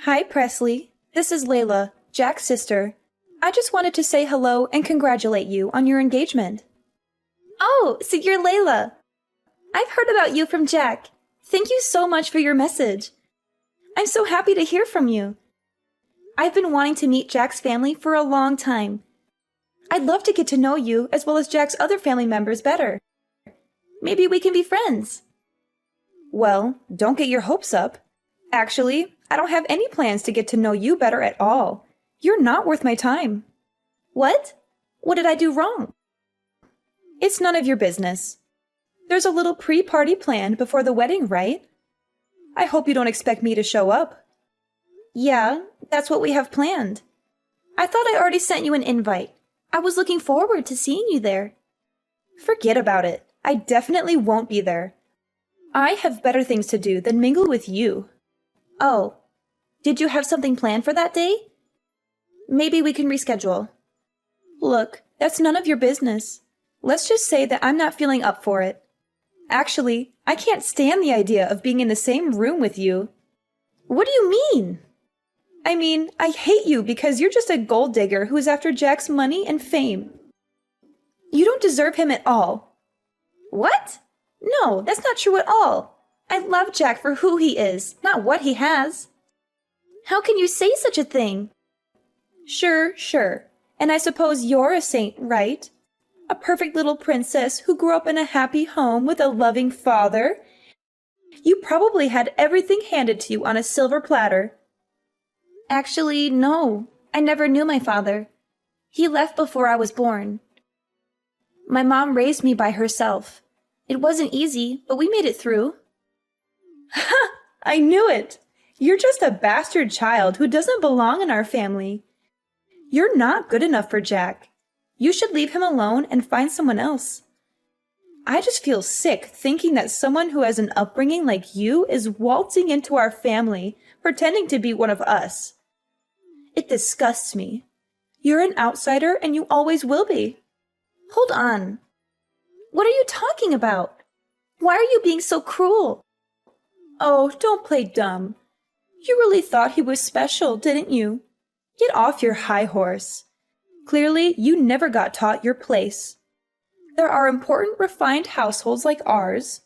Hi, Presley. This is Layla, Jack's sister. I just wanted to say hello and congratulate you on your engagement. Oh, so you're Layla. I've heard about you from Jack. Thank you so much for your message. I'm so happy to hear from you. I've been wanting to meet Jack's family for a long time. I'd love to get to know you as well as Jack's other family members better. Maybe we can be friends. Well, don't get your hopes up. Actually, I don't have any plans to get to know you better at all. You're not worth my time. What? What did I do wrong? It's none of your business. There's a little pre-party planned before the wedding, right? I hope you don't expect me to show up. Yeah, that's what we have planned. I thought I already sent you an invite. I was looking forward to seeing you there. Forget about it. I definitely won't be there. I have better things to do than mingle with you. Oh, did you have something planned for that day? Maybe we can reschedule. Look, that's none of your business. Let's just say that I'm not feeling up for it. Actually, I can't stand the idea of being in the same room with you. What do you mean? I mean, I hate you because you're just a gold digger who's after Jack's money and fame. You don't deserve him at all. What? No, that's not true at all. I love Jack for who he is, not what he has. How can you say such a thing? Sure. And I suppose you're a saint, right? A perfect little princess who grew up in a happy home with a loving father. You probably had everything handed to you on a silver platter. Actually, no. I never knew my father. He left before I was born. My mom raised me by herself. It wasn't easy, but we made it through. Ha! I knew it! You're just a bastard child who doesn't belong in our family. You're not good enough for Jack. You should leave him alone and find someone else. I just feel sick thinking that someone who has an upbringing like you is waltzing into our family, pretending to be one of us. It disgusts me. You're an outsider and you always will be. Hold on. What are you talking about? Why are you being so cruel? Oh, don't play dumb. You really thought he was special, didn't you? Get off your high horse. Clearly, you never got taught your place. There are important, refined households like ours,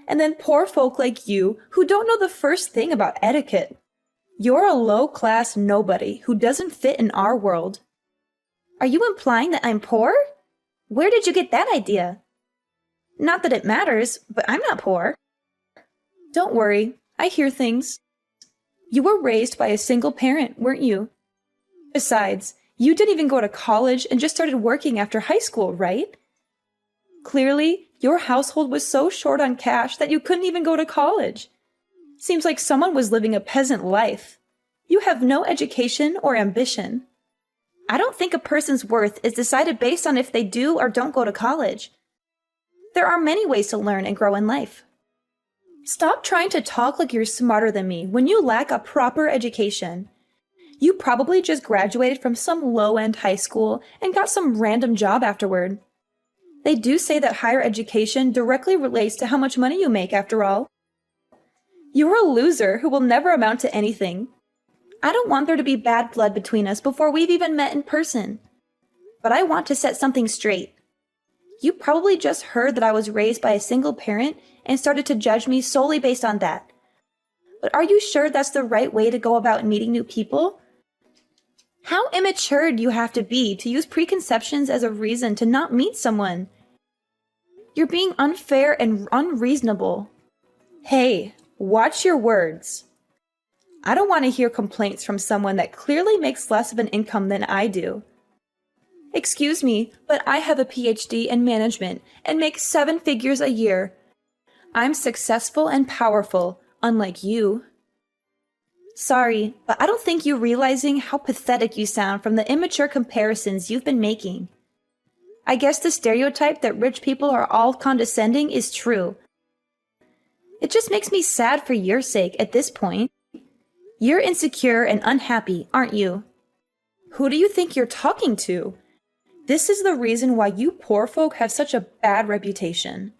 and then poor folk like you who don't know the first thing about etiquette. You're a low-class nobody who doesn't fit in our world. Are you implying that I'm poor? Where did you get that idea? Not that it matters, but I'm not poor. Don't worry, I hear things. You were raised by a single parent, weren't you? Besides, you didn't even go to college and just started working after high school, right? Clearly, your household was so short on cash that you couldn't even go to college. Seems like someone was living a peasant life. You have no education or ambition. I don't think a person's worth is decided based on if they do or don't go to college. There are many ways to learn and grow in life. Stop trying to talk like you're smarter than me when you lack a proper education. You probably just graduated from some low-end high school and got some random job afterward. They do say that higher education directly relates to how much money you make after all. You're a loser who will never amount to anything. I don't want there to be bad blood between us before we've even met in person. But I want to set something straight. You probably just heard that I was raised by a single parent and started to judge me solely based on that. But are you sure that's the right way to go about meeting new people? How immature do you have to be to use preconceptions as a reason to not meet someone? You're being unfair and unreasonable. Hey, watch your words. I don't want to hear complaints from someone that clearly makes less of an income than I do. Excuse me, but I have a PhD in management and make 7 figures a year. I'm successful and powerful, unlike you. Sorry, but I don't think you're realizing how pathetic you sound from the immature comparisons you've been making. I guess the stereotype that rich people are all condescending is true. It just makes me sad for your sake at this point. You're insecure and unhappy, aren't you? Who do you think you're talking to? This is the reason why you poor folk have such a bad reputation.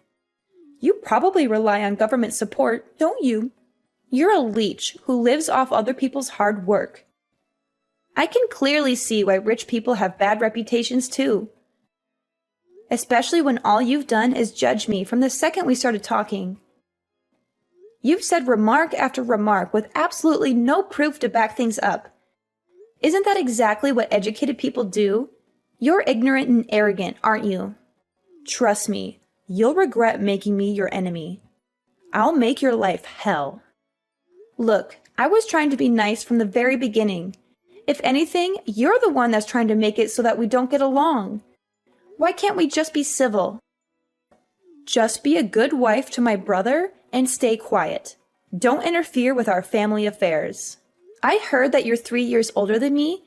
You probably rely on government support, don't you? You're a leech who lives off other people's hard work. I can clearly see why rich people have bad reputations too. Especially when all you've done is judge me from the second we started talking. You've said remark after remark with absolutely no proof to back things up. Isn't that exactly what educated people do? You're ignorant and arrogant, aren't you? Trust me, you'll regret making me your enemy. I'll make your life hell. Look, I was trying to be nice from the very beginning. If anything, you're the one that's trying to make it so that we don't get along. Why can't we just be civil? Just be a good wife to my brother and stay quiet. Don't interfere with our family affairs. I heard that you're 3 years older than me,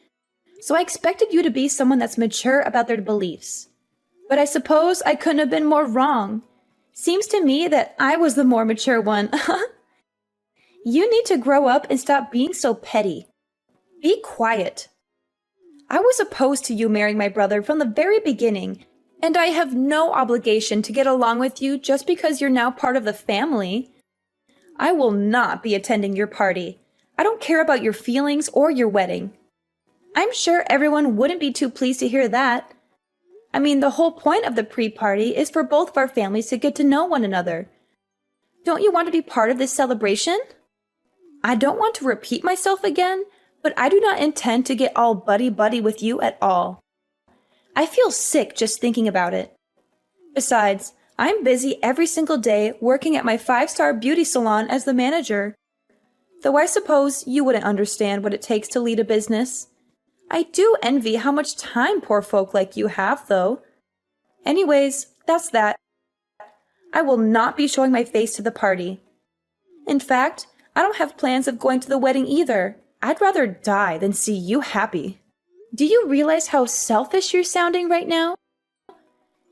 so I expected you to be someone that's mature about their beliefs. But I suppose I couldn't have been more wrong. Seems to me that I was the more mature one. You need to grow up and stop being so petty. Be quiet. I was opposed to you marrying my brother from the very beginning, and I have no obligation to get along with you just because you're now part of the family. I will not be attending your party. I don't care about your feelings or your wedding. I'm sure everyone wouldn't be too pleased to hear that. I mean, the whole point of the pre-party is for both of our families to get to know one another. Don't you want to be part of this celebration? I don't want to repeat myself again, but I do not intend to get all buddy-buddy with you at all. I feel sick just thinking about it. Besides, I'm busy every single day working at my 5-star beauty salon as the manager. Though I suppose you wouldn't understand what it takes to lead a business. I do envy how much time poor folk like you have, though. Anyways, that's that. I will not be showing my face to the party. In fact, I don't have plans of going to the wedding either. I'd rather die than see you happy. Do you realize how selfish you're sounding right now?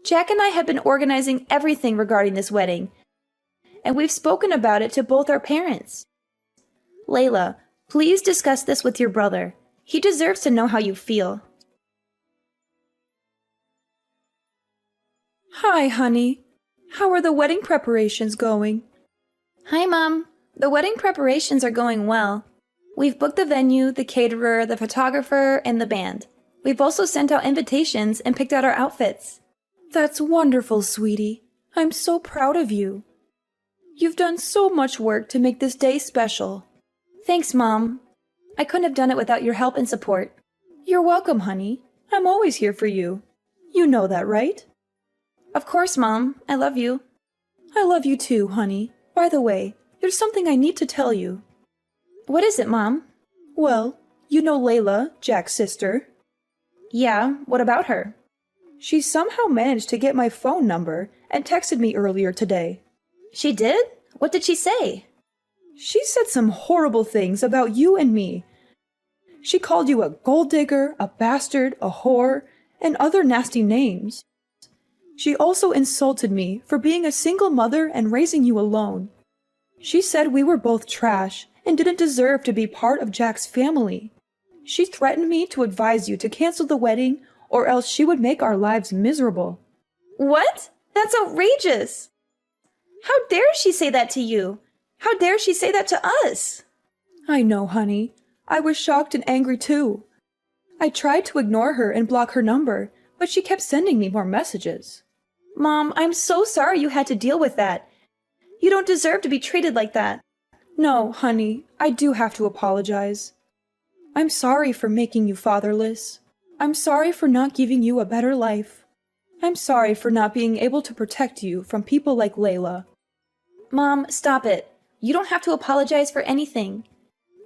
Jack and I have been organizing everything regarding this wedding, and we've spoken about it to both our parents. Layla, please discuss this with your brother. He deserves to know how you feel. Hi, honey. How are the wedding preparations going? Hi, Mom. The wedding preparations are going well. We've booked the venue, the caterer, the photographer, and the band. We've also sent out invitations and picked out our outfits. That's wonderful, sweetie. I'm so proud of you. You've done so much work to make this day special. Thanks, Mom. I couldn't have done it without your help and support. You're welcome, honey. I'm always here for you. You know that, right? Of course, Mom. I love you. I love you too, honey. By the way, there's something I need to tell you. What is it, Mom? Well, you know Layla, Jack's sister. Yeah, what about her? She somehow managed to get my phone number and texted me earlier today. She did? What did she say? She said some horrible things about you and me. She called you a gold digger, a bastard, a whore, and other nasty names. She also insulted me for being a single mother and raising you alone. She said we were both trash and didn't deserve to be part of Jack's family. She threatened me to advise you to cancel the wedding or else she would make our lives miserable. What? That's outrageous! How dare she say that to you? How dare she say that to us? I know, honey. I was shocked and angry too. I tried to ignore her and block her number, but she kept sending me more messages. Mom, I'm so sorry you had to deal with that. You don't deserve to be treated like that. No, honey, I do have to apologize. I'm sorry for making you fatherless. I'm sorry for not giving you a better life. I'm sorry for not being able to protect you from people like Layla. Mom, stop it. You don't have to apologize for anything.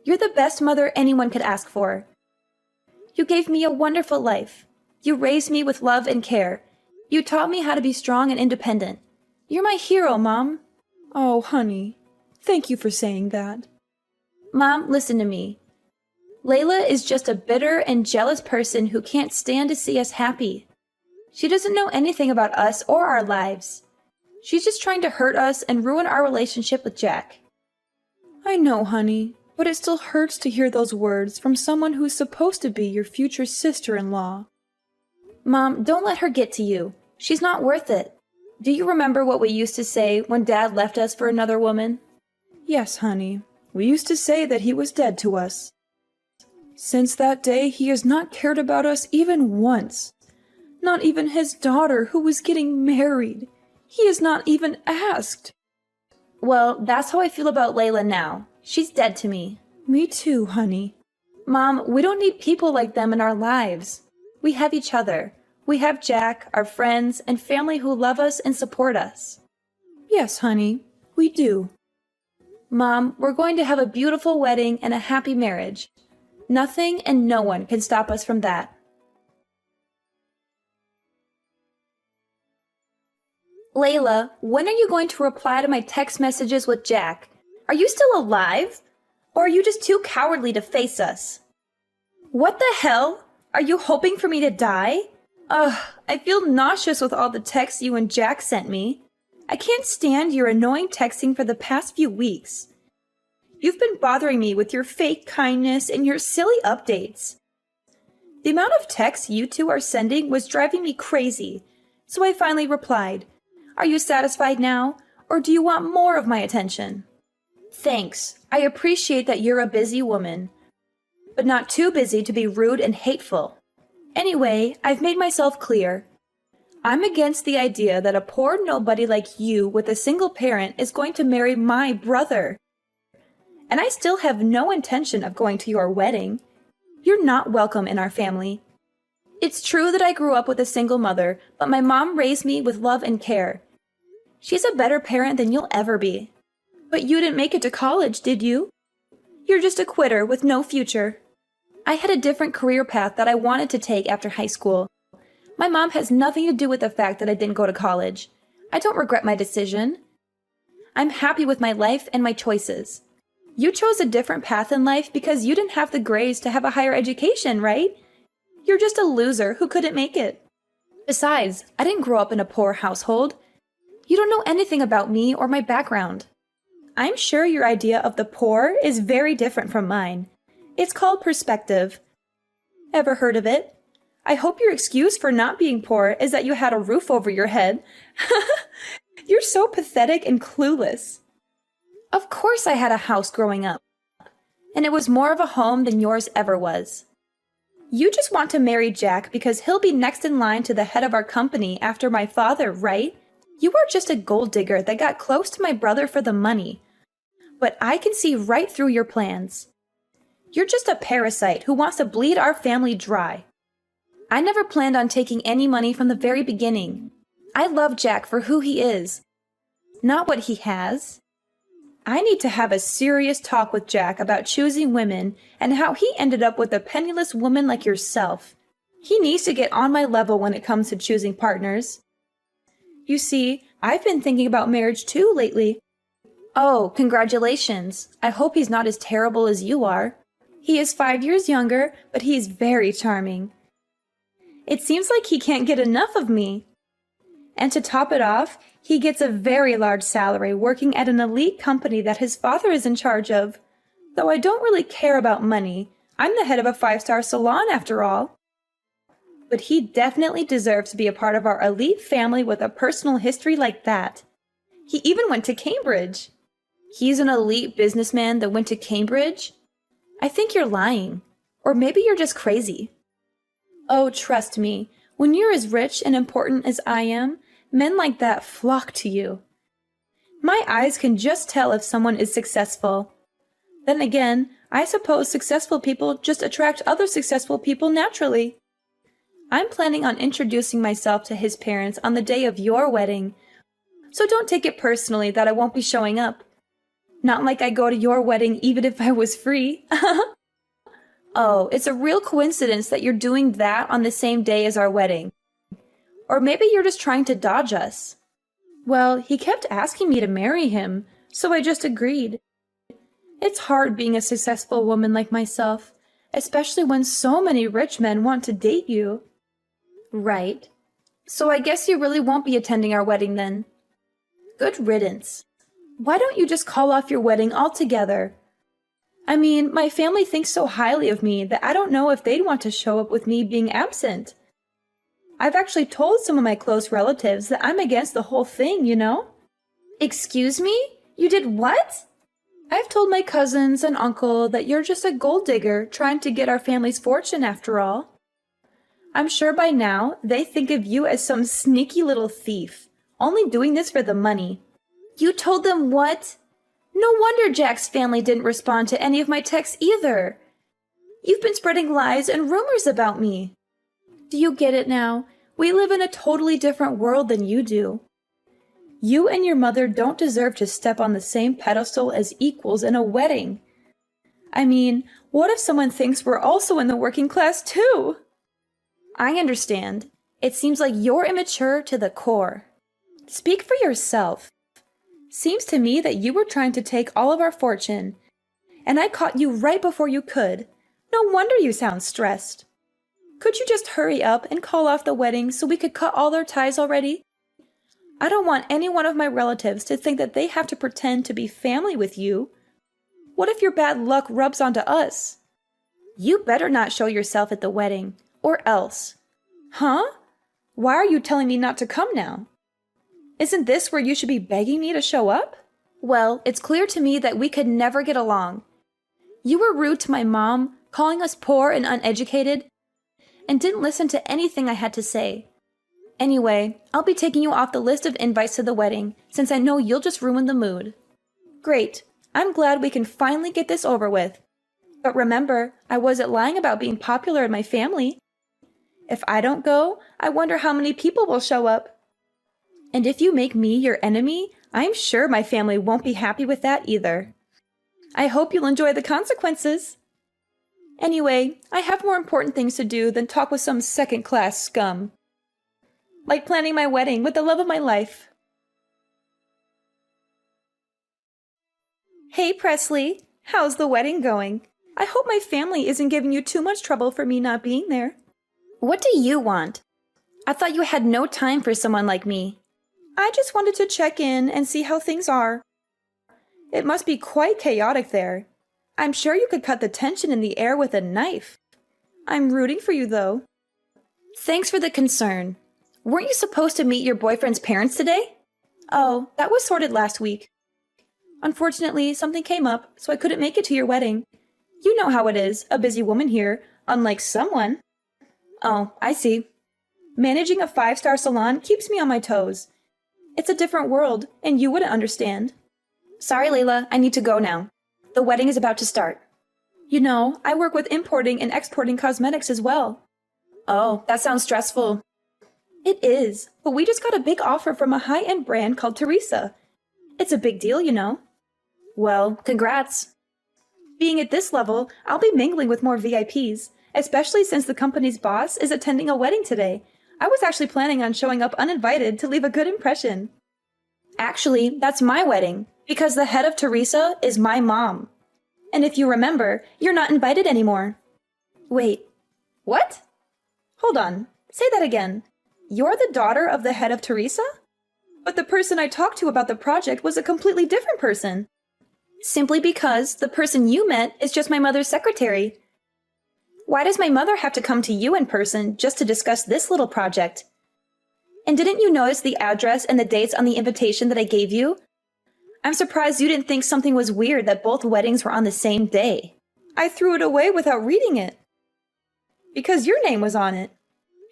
You're the best mother anyone could ask for. You gave me a wonderful life. You raised me with love and care. You taught me how to be strong and independent. You're my hero, Mom. Oh, honey, thank you for saying that. Mom, listen to me. Layla is just a bitter and jealous person who can't stand to see us happy. She doesn't know anything about us or our lives. She's just trying to hurt us and ruin our relationship with Jack. I know, honey, but it still hurts to hear those words from someone who's supposed to be your future sister-in-law. Mom, don't let her get to you. She's not worth it. Do you remember what we used to say when Dad left us for another woman? Yes, honey. We used to say that he was dead to us. Since that day, he has not cared about us even once. Not even his daughter, who was getting married. He has not even asked. Well, that's how I feel about Layla now. She's dead to me. Me too, honey. Mom, we don't need people like them in our lives. We have each other. We have Jack, our friends, and family who love us and support us. Yes, honey, we do. Mom, we're going to have a beautiful wedding and a happy marriage. Nothing and no one can stop us from that. Layla, when are you going to reply to my text messages with Jack? Are you still alive? Or are you just too cowardly to face us? What the hell? Are you hoping for me to die? Ugh, I feel nauseous with all the texts you and Jack sent me. I can't stand your annoying texting for the past few weeks. You've been bothering me with your fake kindness and your silly updates. The amount of texts you two are sending was driving me crazy, so I finally replied, "Are you satisfied now, or do you want more of my attention?" Thanks. I appreciate that you're a busy woman, but not too busy to be rude and hateful. Anyway, I've made myself clear. I'm against the idea that a poor nobody like you with a single parent is going to marry my brother. And I still have no intention of going to your wedding. You're not welcome in our family. It's true that I grew up with a single mother, but my mom raised me with love and care. She's a better parent than you'll ever be. But you didn't make it to college, did you? You're just a quitter with no future. I had a different career path that I wanted to take after high school. My mom has nothing to do with the fact that I didn't go to college. I don't regret my decision. I'm happy with my life and my choices. You chose a different path in life because you didn't have the grades to have a higher education, right? You're just a loser who couldn't make it. Besides, I didn't grow up in a poor household. You don't know anything about me or my background. I'm sure your idea of the poor is very different from mine. It's called perspective. Ever heard of it? I hope your excuse for not being poor is that you had a roof over your head. You're so pathetic and clueless. Of course I had a house growing up, and it was more of a home than yours ever was. You just want to marry Jack because he'll be next in line to the head of our company after my father, right? You are just a gold digger that got close to my brother for the money. But I can see right through your plans. You're just a parasite who wants to bleed our family dry. I never planned on taking any money from the very beginning. I love Jack for who he is, not what he has. I need to have a serious talk with Jack about choosing women and how he ended up with a penniless woman like yourself. He needs to get on my level when it comes to choosing partners. You see, I've been thinking about marriage too lately. Oh, congratulations. I hope he's not as terrible as you are. He is 5 years younger, but he's very charming. It seems like he can't get enough of me. And to top it off, he gets a very large salary working at an elite company that his father is in charge of. Though I don't really care about money. I'm the head of a 5-star salon after all. But he definitely deserves to be a part of our elite family with a personal history like that. He even went to Cambridge. He's an elite businessman that went to Cambridge? I think you're lying. Or maybe you're just crazy. Oh, trust me, when you're as rich and important as I am, men like that flock to you. My eyes can just tell if someone is successful. Then again, I suppose successful people just attract other successful people naturally. I'm planning on introducing myself to his parents on the day of your wedding, so don't take it personally that I won't be showing up. Not like I go to your wedding even if I was free. Oh, it's a real coincidence that you're doing that on the same day as our wedding. Or maybe you're just trying to dodge us. Well, he kept asking me to marry him, so I just agreed. It's hard being a successful woman like myself, especially when so many rich men want to date you. Right. So I guess you really won't be attending our wedding then. Good riddance. Why don't you just call off your wedding altogether? I mean, my family thinks so highly of me that I don't know if they'd want to show up with me being absent. I've actually told some of my close relatives that I'm against the whole thing, you know? Excuse me? You did what? I've told my cousins and uncle that you're just a gold digger trying to get our family's fortune after all. I'm sure by now they think of you as some sneaky little thief, only doing this for the money. You told them what? No wonder Jack's family didn't respond to any of my texts either. You've been spreading lies and rumors about me. Do you get it now? We live in a totally different world than you do. You and your mother don't deserve to step on the same pedestal as equals in a wedding. I mean, what if someone thinks we're also in the working class too? I understand. It seems like you're immature to the core. Speak for yourself. Seems to me that you were trying to take all of our fortune, and I caught you right before you could. No wonder you sound stressed. Could you just hurry up and call off the wedding so we could cut all our ties already? I don't want any one of my relatives to think that they have to pretend to be family with you. What if your bad luck rubs onto us? You better not show yourself at the wedding, or else. Huh? Why are you telling me not to come now? Isn't this where you should be begging me to show up? Well, it's clear to me that we could never get along. You were rude to my mom, calling us poor and uneducated, and didn't listen to anything I had to say. Anyway, I'll be taking you off the list of invites to the wedding, since I know you'll just ruin the mood. Great. I'm glad we can finally get this over with. But remember, I wasn't lying about being popular in my family. If I don't go, I wonder how many people will show up. And if you make me your enemy, I'm sure my family won't be happy with that either. I hope you'll enjoy the consequences. Anyway, I have more important things to do than talk with some second-class scum. Like planning my wedding with the love of my life. Hey, Presley. How's the wedding going? I hope my family isn't giving you too much trouble for me not being there. What do you want? I thought you had no time for someone like me. I just wanted to check in and see how things are. It must be quite chaotic there. I'm sure you could cut the tension in the air with a knife. I'm rooting for you, though. Thanks for the concern. Weren't you supposed to meet your boyfriend's parents today? Oh, that was sorted last week. Unfortunately, something came up, so I couldn't make it to your wedding. You know how it is, a busy woman here, unlike someone. Oh, I see. Managing a 5-star salon keeps me on my toes. It's a different world, and you wouldn't understand. Sorry, Layla, I need to go now. The wedding is about to start. You know, I work with importing and exporting cosmetics as well. Oh, that sounds stressful. It is, but we just got a big offer from a high-end brand called Teresa. It's a big deal, you know. Well, congrats. Being at this level, I'll be mingling with more VIPs, especially since the company's boss is attending a wedding today. I was actually planning on showing up uninvited to leave a good impression. Actually, that's my wedding, because the head of Teresa is my mom. And if you remember, you're not invited anymore. Wait, what? Hold on, say that again. You're the daughter of the head of Teresa? But the person I talked to about the project was a completely different person. Simply because the person you met is just my mother's secretary. Why does my mother have to come to you in person just to discuss this little project? And didn't you notice the address and the dates on the invitation that I gave you? I'm surprised you didn't think something was weird that both weddings were on the same day. I threw it away without reading it. Because your name was on it.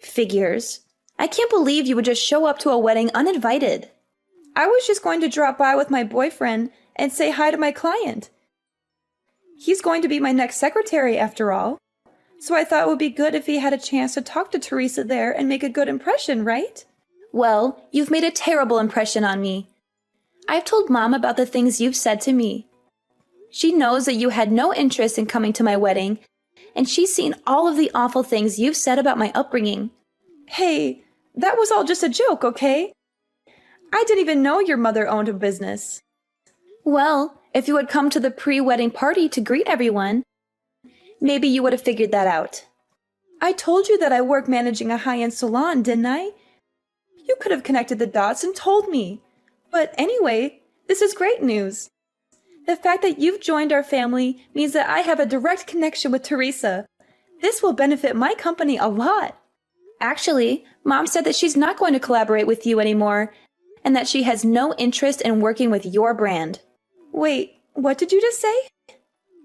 Figures. I can't believe you would just show up to a wedding uninvited. I was just going to drop by with my boyfriend and say hi to my client. He's going to be my next secretary after all. So I thought it would be good if he had a chance to talk to Teresa there and make a good impression, right? Well, you've made a terrible impression on me. I've told Mom about the things you've said to me. She knows that you had no interest in coming to my wedding, and she's seen all of the awful things you've said about my upbringing. Hey, that was all just a joke, okay? I didn't even know your mother owned a business. Well, if you had come to the pre-wedding party to greet everyone, maybe you would have figured that out. I told you that I work managing a high-end salon, didn't I? You could have connected the dots and told me. But anyway, this is great news. The fact that you've joined our family means that I have a direct connection with Teresa. This will benefit my company a lot. Actually, Mom said that she's not going to collaborate with you anymore, and that she has no interest in working with your brand. Wait, What did you just say?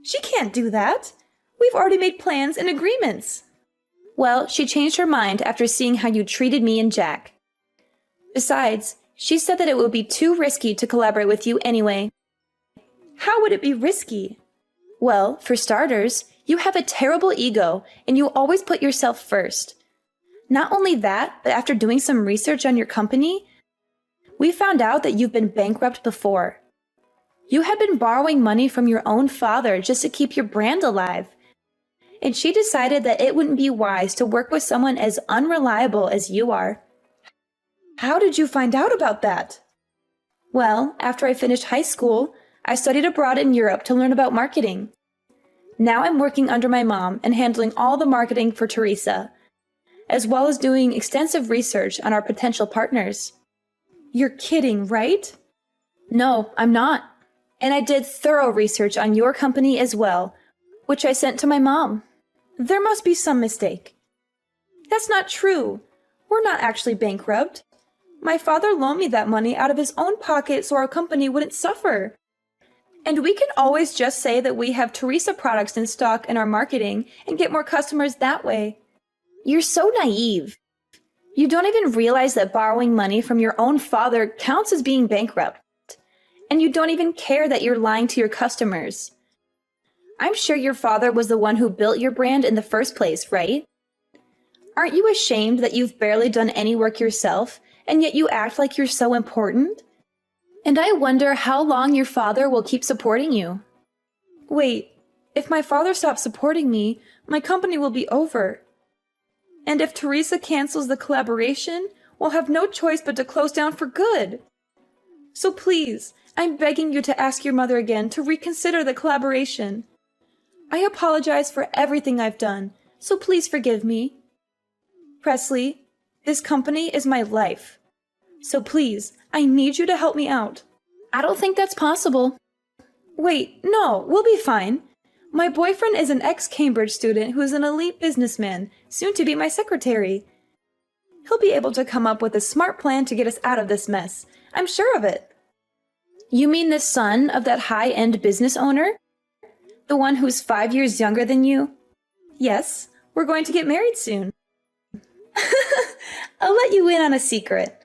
She can't do that. We've already made plans and agreements. Well, she changed her mind after seeing how you treated me and Jack. Besides, she said that it would be too risky to collaborate with you anyway. How would it be risky? Well, for starters, you have a terrible ego and you always put yourself first. Not only that, but after doing some research on your company, we found out that you've been bankrupt before. You had been borrowing money from your own father just to keep your brand alive. And she decided that it wouldn't be wise to work with someone as unreliable as you are. How did you find out about that? Well, after I finished high school, I studied abroad in Europe to learn about marketing. Now I'm working under my mom and handling all the marketing for Teresa, as well as doing extensive research on our potential partners. You're kidding, right? No, I'm not. And I did thorough research on your company as well, which I sent to my mom. There must be some mistake. That's not true. We're not actually bankrupt. My father loaned me that money out of his own pocket so our company wouldn't suffer. And we can always just say that we have Teresa products in stock in our marketing and get more customers that way. You're so naive. You don't even realize that borrowing money from your own father counts as being bankrupt. And you don't even care that you're lying to your customers. I'm sure your father was the one who built your brand in the first place, right? Aren't you ashamed that you've barely done any work yourself, and yet you act like you're so important? And I wonder how long your father will keep supporting you. Wait, if my father stops supporting me, my company will be over. And if Teresa cancels the collaboration, we'll have no choice but to close down for good. So please, I'm begging you to ask your mother again to reconsider the collaboration. I apologize for everything I've done, so please forgive me. Presley, this company is my life. So please, I need you to help me out. I don't think that's possible. Wait, no, we'll be fine. My boyfriend is an ex-Cambridge student who is an elite businessman, soon to be my secretary. He'll be able to come up with a smart plan to get us out of this mess. I'm sure of it. You mean the son of that high-end business owner? The one who's 5 years younger than you? Yes, we're going to get married soon. I'll let you in on a secret.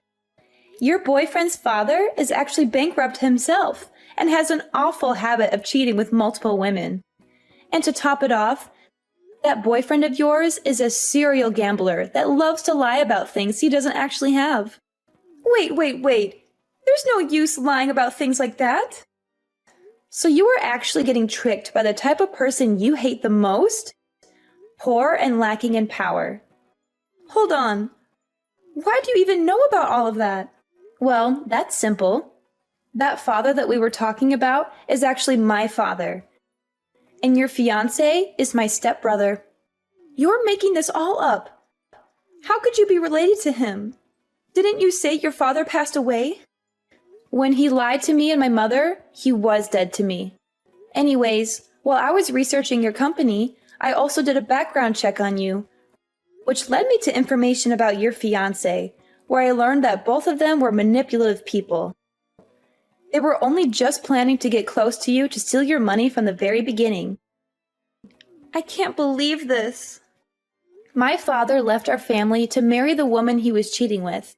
Your boyfriend's father is actually bankrupt himself and has an awful habit of cheating with multiple women. And to top it off, that boyfriend of yours is a serial gambler that loves to lie about things he doesn't actually have. Wait. There's no use lying about things like that. So you were actually getting tricked by the type of person you hate the most? Poor and lacking in power. Hold on. Why do you even know about all of that? Well, that's simple. That father that we were talking about is actually my father. And your fiancé is my stepbrother. You're making this all up. How could you be related to him? Didn't you say your father passed away? When he lied to me and my mother, he was dead to me. Anyways, while I was researching your company, I also did a background check on you, which led me to information about your fiancé, where I learned that both of them were manipulative people. They were only just planning to get close to you to steal your money from the very beginning. I can't believe this. My father left our family to marry the woman he was cheating with.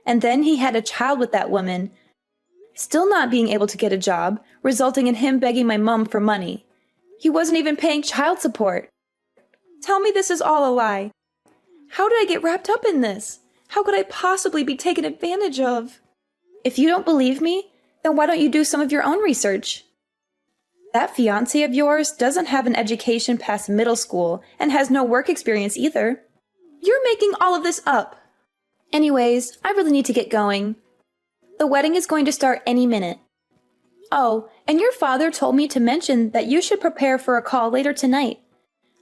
And then he had a child with that woman, still not being able to get a job, resulting in him begging my mom for money. He wasn't even paying child support. Tell me this is all a lie. How did I get wrapped up in this? How could I possibly be taken advantage of? If you don't believe me, then why don't you do some of your own research? That fiancé of yours doesn't have an education past middle school and has no work experience either. You're making all of this up. Anyways, I really need to get going. The wedding is going to start any minute. Oh, and your father told me to mention that you should prepare for a call later tonight.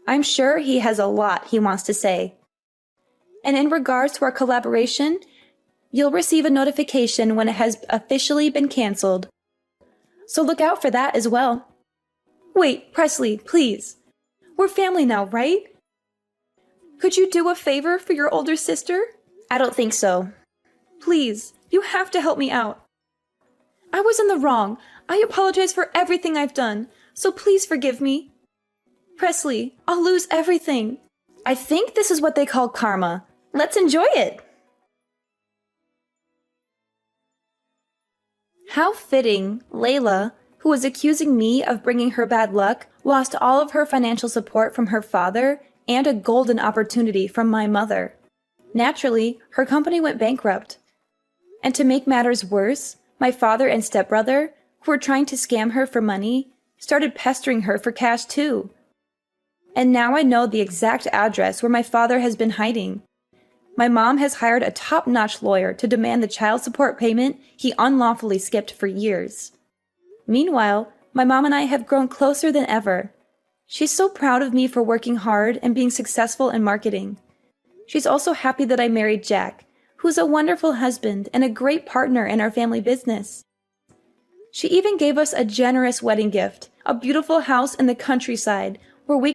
I'm sure he has a lot he wants to say. And in regards to our collaboration, you'll receive a notification when it has officially been canceled. So look out for that as well. Wait, Presley, please. We're family now, right? Could you do a favor for your older sister? I don't think so. Please, you have to help me out. I was in the wrong. I apologize for everything I've done, so please forgive me. Presley, I'll lose everything. I think this is what they call karma. Let's enjoy it. How fitting, Layla, who was accusing me of bringing her bad luck, lost all of her financial support from her father and a golden opportunity from my mother. Naturally, her company went bankrupt. And to make matters worse, my father and stepbrother, who were trying to scam her for money, started pestering her for cash too. And now I know the exact address where my father has been hiding. My mom has hired a top-notch lawyer to demand the child support payment he unlawfully skipped for years. Meanwhile, my mom and I have grown closer than ever. She's so proud of me for working hard and being successful in marketing. She's also happy that I married Jack, who's a wonderful husband and a great partner in our family business. She even gave us a generous wedding gift, a beautiful house in the countryside where we